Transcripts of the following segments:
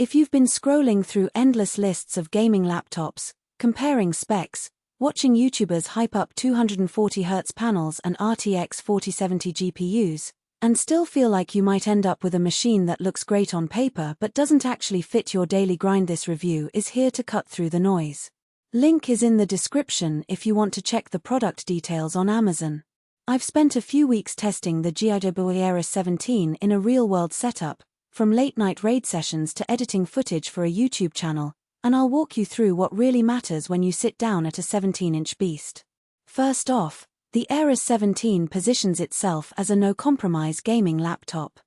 If you've been scrolling through endless lists of gaming laptops, comparing specs, watching YouTubers hype up 240Hz panels and RTX 4070 GPUs, and still feel like you might end up with a machine that looks great on paper but doesn't actually fit your daily grind, this review is here to cut through the noise. Link is in the description if you want to check the product details on Amazon. I've spent a few weeks testing the GIGABYTE Aorus 17 in a real-world setup, from late-night raid sessions to editing footage for a YouTube channel, and I'll walk you through what really matters when you sit down at a 17-inch beast. First off, the Aorus 17 positions itself as a no-compromise gaming laptop.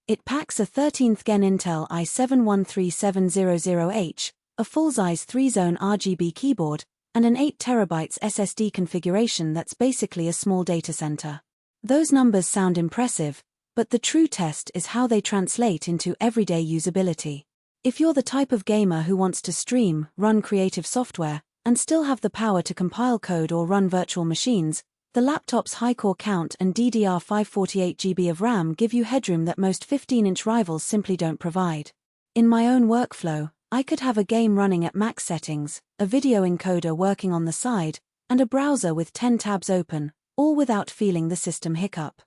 It packs a 13th Gen Intel i7-13700H, a full-size 3-zone RGB keyboard, and an 8TB SSD configuration that's basically a small data center. Those numbers sound impressive, but the true test is how they translate into everyday usability. If you're the type of gamer who wants to stream, run creative software, and still have the power to compile code or run virtual machines, the laptop's high core count and DDR5 48GB of RAM give you headroom that most 15-inch rivals simply don't provide. In my own workflow, I could have a game running at max settings, a video encoder working on the side, and a browser with 10 tabs open, all without feeling the system hiccup.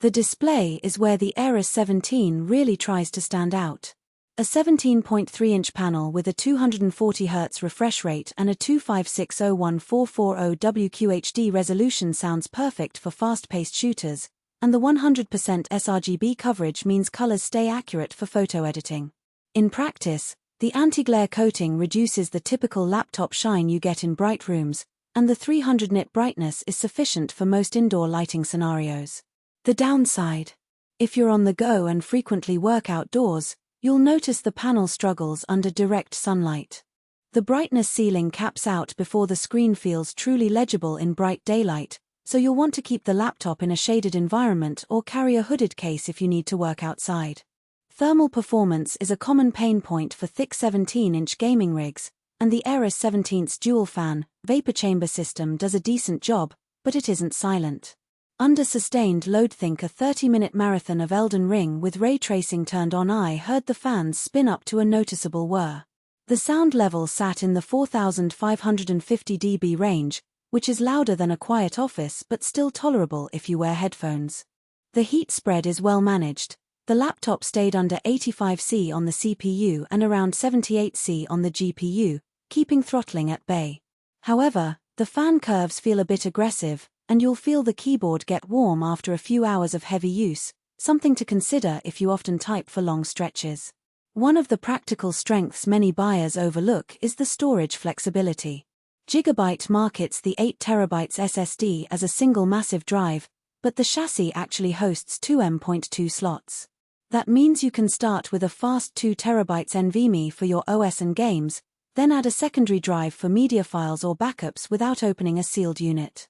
The display is where the Aorus 17 really tries to stand out. A 17.3-inch panel with a 240Hz refresh rate and a 2560140 WQHD resolution sounds perfect for fast-paced shooters, and the 100% sRGB coverage means colors stay accurate for photo editing. In practice, the anti-glare coating reduces the typical laptop shine you get in bright rooms, and the 300 nit brightness is sufficient for most indoor lighting scenarios. The downside: if you're on the go and frequently work outdoors, you'll notice the panel struggles under direct sunlight. The brightness ceiling caps out before the screen feels truly legible in bright daylight, so you'll want to keep the laptop in a shaded environment or carry a hooded case if you need to work outside. Thermal performance is a common pain point for thick 17-inch gaming rigs, and the Aorus 17's dual-fan, vapor chamber system does a decent job, but it isn't silent. Under sustained load, think a 30-minute marathon of Elden Ring with ray tracing turned on. I heard the fans spin up to a noticeable whir. The sound level sat in the 4550 dB range, which is louder than a quiet office but still tolerable if you wear headphones. The heat spread is well managed. The laptop stayed under 85°C on the CPU and around 78°C on the GPU, keeping throttling at bay. However, the fan curves feel a bit aggressive, and you'll feel the keyboard get warm after a few hours of heavy use, something to consider if you often type for long stretches. One of the practical strengths many buyers overlook is the storage flexibility. GIGABYTE markets the 8TB SSD as a single massive drive, but the chassis actually hosts two M.2 slots. That means you can start with a fast 2TB NVMe for your OS and games, then add a secondary drive for media files or backups without opening a sealed unit.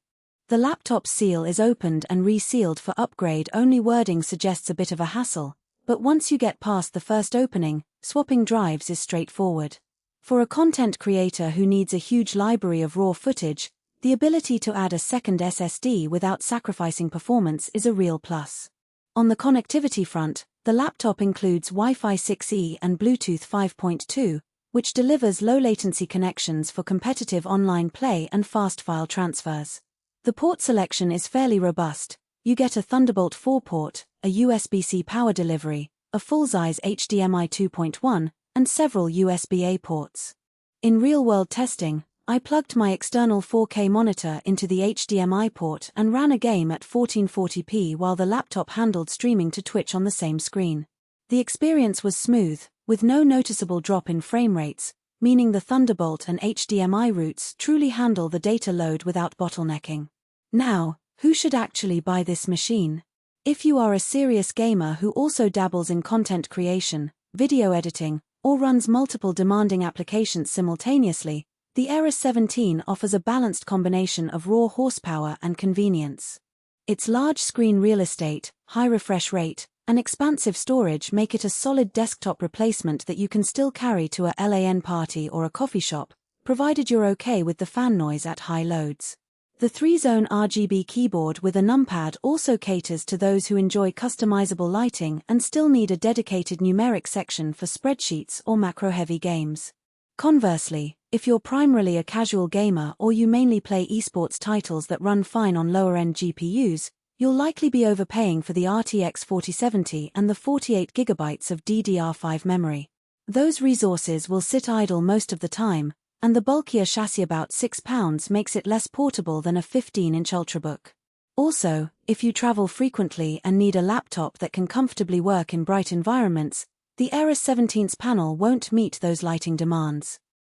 The laptop's seal is opened and resealed for upgrade. Only wording suggests a bit of a hassle, but once you get past the first opening, swapping drives is straightforward. For a content creator who needs a huge library of raw footage, the ability to add a second SSD without sacrificing performance is a real plus. On the connectivity front, the laptop includes Wi-Fi 6E and Bluetooth 5.2, which delivers low-latency connections for competitive online play and fast file transfers. The port selection is fairly robust. You get a Thunderbolt 4 port, a USB-C power delivery, a full-size HDMI 2.1, and several USB-A ports. In real-world testing, I plugged my external 4K monitor into the HDMI port and ran a game at 1440p while the laptop handled streaming to Twitch on the same screen. The experience was smooth, with no noticeable drop in frame rates, meaning the Thunderbolt and HDMI routes truly handle the data load without bottlenecking. Now, who should actually buy this machine? If you are a serious gamer who also dabbles in content creation, video editing, or runs multiple demanding applications simultaneously, the Aorus 17 offers a balanced combination of raw horsepower and convenience. Its large screen real estate, high refresh rate, and expansive storage make it a solid desktop replacement that you can still carry to a LAN party or a coffee shop, provided you're okay with the fan noise at high loads. The 3-zone RGB keyboard with a numpad also caters to those who enjoy customizable lighting and still need a dedicated numeric section for spreadsheets or macro-heavy games. Conversely, if you're primarily a casual gamer or you mainly play esports titles that run fine on lower-end GPUs, you'll likely be overpaying for the RTX 4070 and the 48GB of DDR5 memory. Those resources will sit idle most of the time, and the bulkier chassis, about £6, makes it less portable than a 15-inch Ultrabook. Also, if you travel frequently and need a laptop that can comfortably work in bright environments, the Aorus 17's panel won't meet those lighting demands.